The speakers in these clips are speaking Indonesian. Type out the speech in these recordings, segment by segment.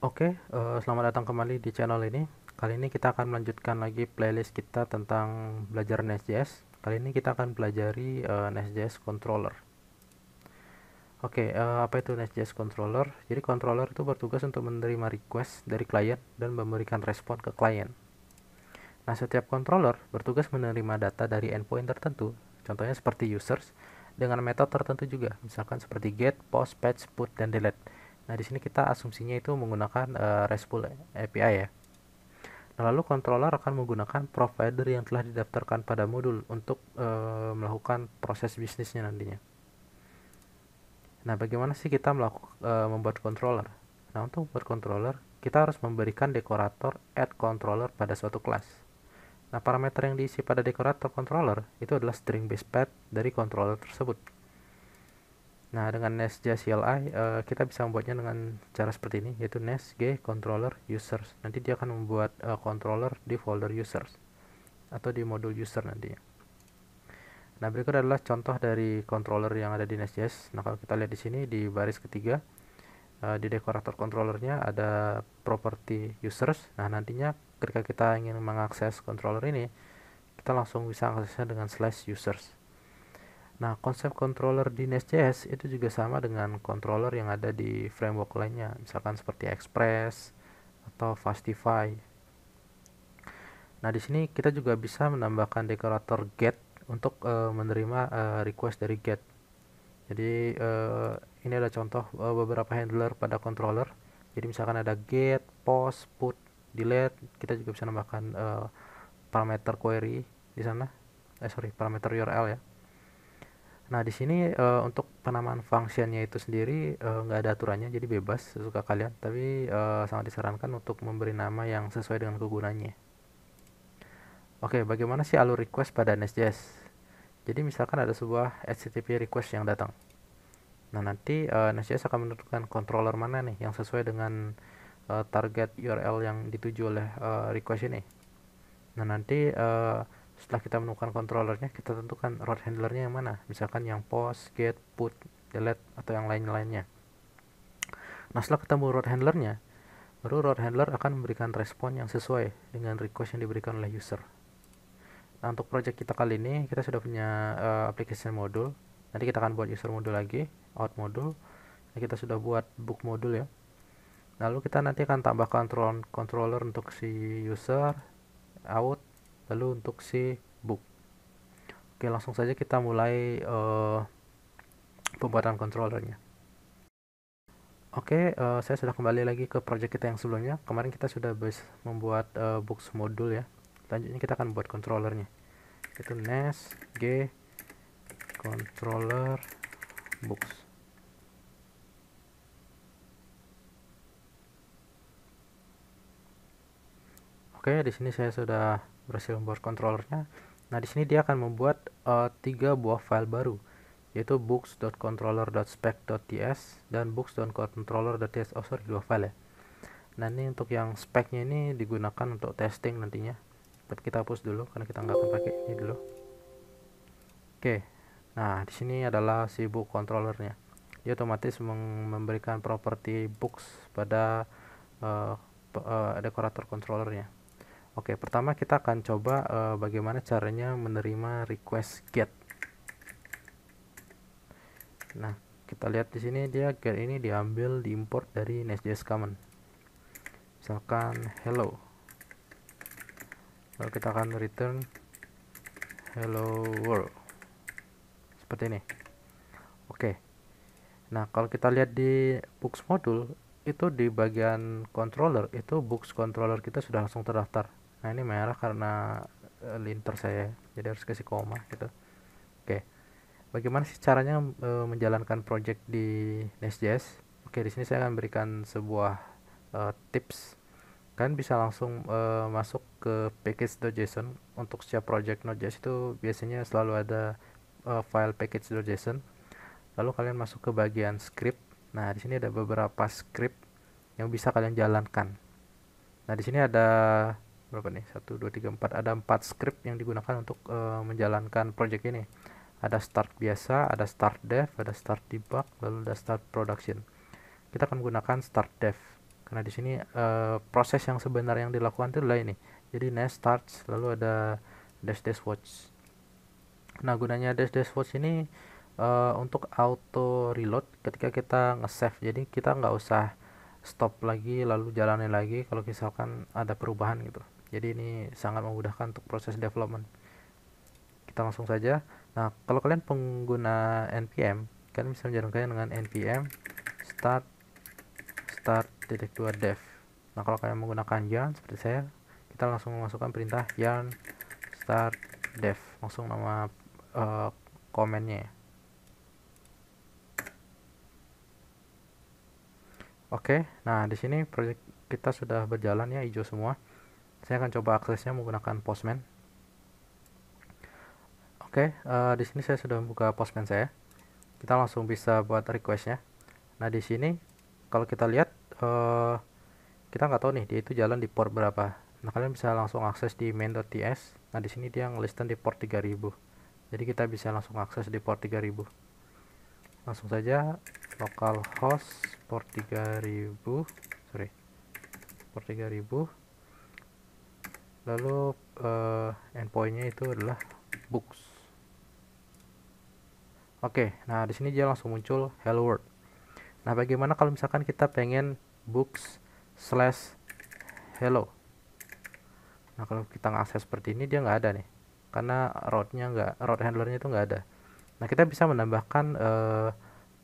Selamat datang kembali di channel ini. Kali ini kita akan melanjutkan lagi playlist kita tentang belajar Nest.js. Kali ini kita akan pelajari Nest.js Controller. Apa itu Nest.js Controller? Jadi controller itu bertugas untuk menerima request dari klien dan memberikan respon ke klien. Nah, setiap controller bertugas menerima data dari endpoint tertentu, contohnya seperti users, dengan metode tertentu juga, misalkan seperti get, post, fetch, put, dan delete. Nah, di sini kita asumsinya itu menggunakan RESTful API ya. Nah, lalu controller akan menggunakan provider yang telah didaftarkan pada modul untuk melakukan proses bisnisnya nantinya. Nah, bagaimana sih kita membuat controller? Nah, untuk membuat controller, kita harus memberikan dekorator add controller pada suatu kelas. Nah, parameter yang diisi pada dekorator controller itu adalah string base path dari controller tersebut. Nah, dengan Nest.js CLI, kita bisa membuatnya dengan cara seperti ini, yaitu nest g controller users. Nanti dia akan membuat controller di folder users atau di modul user nantinya. Nah, berikut adalah contoh dari controller yang ada di Nest.js. Nah, kalau kita lihat di sini di baris ketiga, di dekorator controllernya ada property users. Nah, nantinya ketika kita ingin mengakses controller ini, kita langsung bisa aksesnya dengan /users. Nah, konsep controller di Nest.js itu juga sama dengan controller yang ada di framework lainnya, misalkan seperti Express atau Fastify. Nah, di sini kita juga bisa menambahkan dekorator get untuk menerima request dari get. Jadi ini ada contoh beberapa handler pada controller. Jadi misalkan ada get, post, put, delete. Kita juga bisa menambahkan parameter query di sana. Parameter URL ya. Nah, di sini untuk penamaan functionnya itu sendiri nggak ada aturannya, jadi bebas sesuka kalian. Tapi sangat disarankan untuk memberi nama yang sesuai dengan kegunaannya. Bagaimana sih alur request pada Nest.js? Jadi misalkan ada sebuah HTTP request yang datang. Nah, nanti Nest.js akan menentukan controller mana nih yang sesuai dengan target URL yang dituju oleh request ini. Nah, nanti setelah kita menemukan controllernya, kita tentukan route handlernya yang mana, misalkan yang post, get, put, delete, atau yang lain-lainnya. Nah, setelah ketemu route handlernya, baru route handler akan memberikan respon yang sesuai dengan request yang diberikan oleh user. Nah, untuk project kita kali ini, kita sudah punya application module. Nanti kita akan buat user module lagi, out module. Nah, kita sudah buat book module ya. Lalu kita nanti akan tambah controller untuk si user, out, lalu untuk si book. Langsung saja kita mulai pembuatan controllernya. Saya sudah kembali lagi ke project kita yang sebelumnya. Kemarin kita sudah membuat books module ya. Selanjutnya kita akan buat controllernya. Itu nest g controller books. Di sini saya sudah berhasil membuat controllernya. Nah, di sini dia akan membuat 3 buah file baru, yaitu books.controller.spec.ts dan books.controller.ts. 2 file ya. Nah, ini untuk yang speknya ini digunakan untuk testing nantinya. Tapi kita hapus dulu karena kita nggak akan pakai ini dulu. Nah, di sini adalah si book controllernya. Dia otomatis memberikan properti books pada dekorator controllernya. Pertama kita akan coba bagaimana caranya menerima request get. Nah, kita lihat di sini dia get ini diambil, diimport dari Nest.js common. Misalkan hello. Lalu kita akan return hello world. Seperti ini. Nah, kalau kita lihat di books module, itu di bagian controller, itu books controller kita sudah langsung terdaftar. Nah, ini merah karena linter saya, jadi harus kasih koma gitu. Bagaimana sih caranya menjalankan project di Nest.js? Di sini saya akan berikan sebuah tips. Kalian bisa langsung masuk ke package.json. Untuk setiap project Node.js itu biasanya selalu ada file package.json. Lalu kalian masuk ke bagian script. Nah, di sini ada beberapa script yang bisa kalian jalankan. Nah, di sini ada berapa nih? 1 2 3 4, ada 4 script yang digunakan untuk menjalankan project ini. Ada start biasa, ada start dev, ada start debug, lalu ada start production. Kita akan menggunakan start dev Karena di sini proses yang sebenarnya yang dilakukan itu adalah ini. Jadi nest starts, lalu ada dash dash watch. Nah, gunanya dash dash watch ini untuk auto reload ketika kita nge-save. Jadi kita nggak usah stop lagi lalu jalanin lagi kalau misalkan ada perubahan gitu. Jadi ini sangat memudahkan untuk proses development. Kita langsung saja. Nah, kalau kalian pengguna npm, kalian bisa menjalankannya dengan npm start titik 2 dev. Nah, kalau kalian menggunakan yarn seperti saya, kita langsung memasukkan perintah yarn start dev, langsung nama komennya ya. Oke, nah di sini proyek kita sudah berjalan ya, hijau semua. Saya akan coba aksesnya menggunakan Postman. Oke, di sini saya sudah membuka Postman saya. Kita langsung bisa buat requestnya. Nah, di sini kalau kita lihat kita nggak tahu nih dia itu jalan di port berapa. Nah, kalian bisa langsung akses di main.ts. Nah, di sini dia ngelisten di port 3000. Jadi kita bisa langsung akses di port 3000. Langsung saja localhost port 3000, port 3000. Lalu endpointnya itu adalah books. Oke, nah di sini dia langsung muncul hello world. Nah, bagaimana kalau misalkan kita pengen books/hello? Nah, kalau kita ngakses seperti ini dia nggak ada nih, karena route handlernya itu nggak ada. Nah, kita bisa menambahkan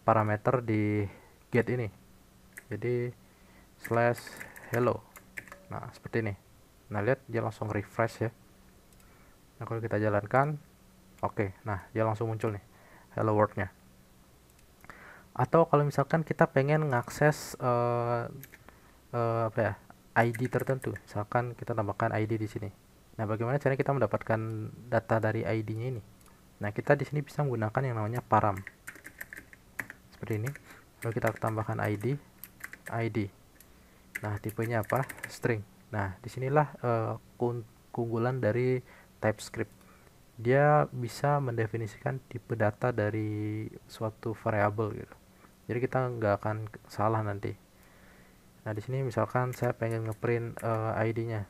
parameter di get ini. Jadi /hello. Nah, seperti ini. Nah, lihat dia langsung refresh ya. Nah, kalau kita jalankan, oke. Nah, dia langsung muncul nih hello world-nya. Atau kalau misalkan kita pengen ngakses ID tertentu, misalkan kita tambahkan ID di sini. Nah, bagaimana caranya kita mendapatkan data dari ID-nya ini? Nah, kita di sini bisa menggunakan yang namanya param. Seperti ini. Lalu kita tambahkan ID. Nah, tipenya apa? String. Nah, disinilah keunggulan dari TypeScript. Dia bisa mendefinisikan tipe data dari suatu variabel gitu. Jadi kita nggak akan salah nanti. Nah, di sini misalkan saya pengen ngeprint ID-nya.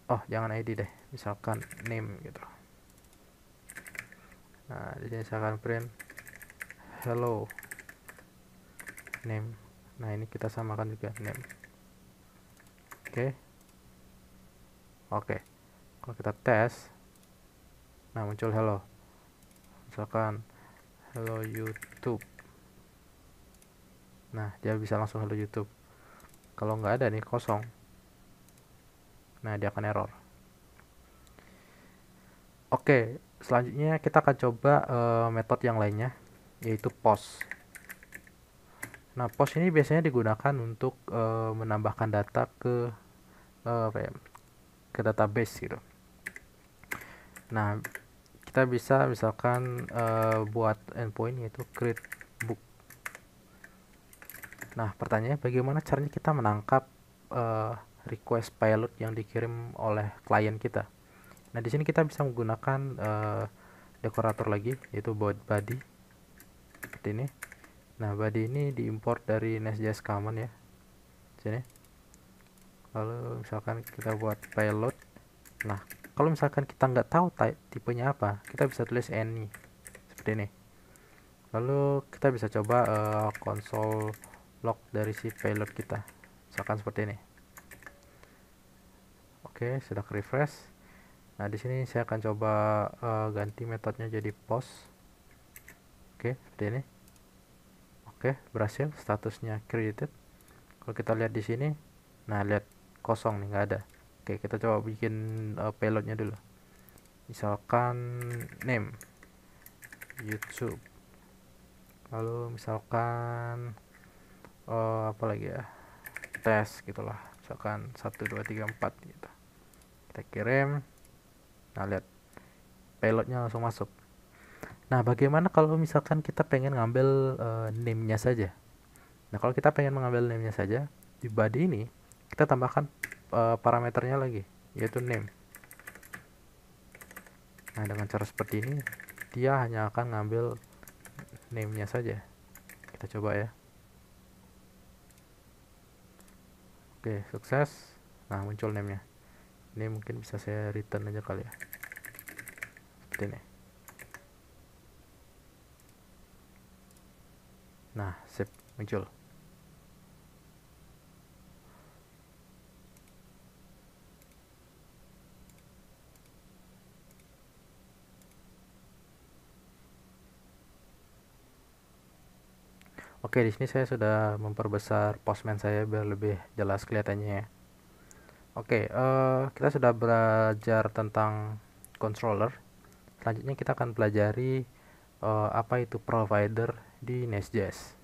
Oh, jangan ID deh. Misalkan name gitu. Nah, di sini saya akan print hello name. Nah, ini kita samakan juga name. Oke. Kalau kita tes, nah muncul hello. Misalkan hello YouTube. Nah, dia bisa langsung hello YouTube. Kalau nggak ada nih kosong, nah dia akan error. Oke, selanjutnya kita akan coba metode yang lainnya, yaitu post. Nah, post ini biasanya digunakan untuk menambahkan data ke ke database gitu. Nah, kita bisa misalkan buat endpoint yaitu create book. Nah, pertanyaannya bagaimana caranya kita menangkap request payload yang dikirim oleh klien kita. Nah, di sini kita bisa menggunakan dekorator lagi, yaitu body seperti ini. Nah, body ini diimport dari Nest.js common ya, sini. Lalu misalkan kita buat payload. Nah, kalau misalkan kita nggak tahu tipenya apa, kita bisa tulis any seperti ini. Lalu kita bisa coba console log dari si payload kita, misalkan seperti ini. Oke, sudah refresh. Nah, di sini saya akan coba ganti metodenya jadi post. Oke, seperti ini. Oke, berhasil, statusnya created. Kalau kita lihat di sini, nah lihat kosong nih, nggak ada. Oke, kita coba bikin payloadnya dulu. Misalkan name YouTube. Lalu misalkan apa lagi ya? Tes gitulah. Misalkan 1 2 3 4 gitu. Kita kirim. Nah, lihat payloadnya langsung masuk. Nah, bagaimana kalau misalkan kita pengen ngambil name-nya saja? Nah, kalau kita pengen mengambil name-nya saja, di body ini kita tambahkan parameternya lagi, yaitu name. Nah, dengan cara seperti ini, dia hanya akan ngambil name-nya saja. Kita coba ya. Oke, sukses. Nah, muncul name-nya. Ini mungkin bisa saya return aja kali ya. Seperti ini. Nah, sip, muncul. Oke, di sini saya sudah memperbesar postman saya biar lebih jelas kelihatannya ya. Oke, kita sudah belajar tentang controller. Selanjutnya kita akan pelajari apa itu provider di Nest.js.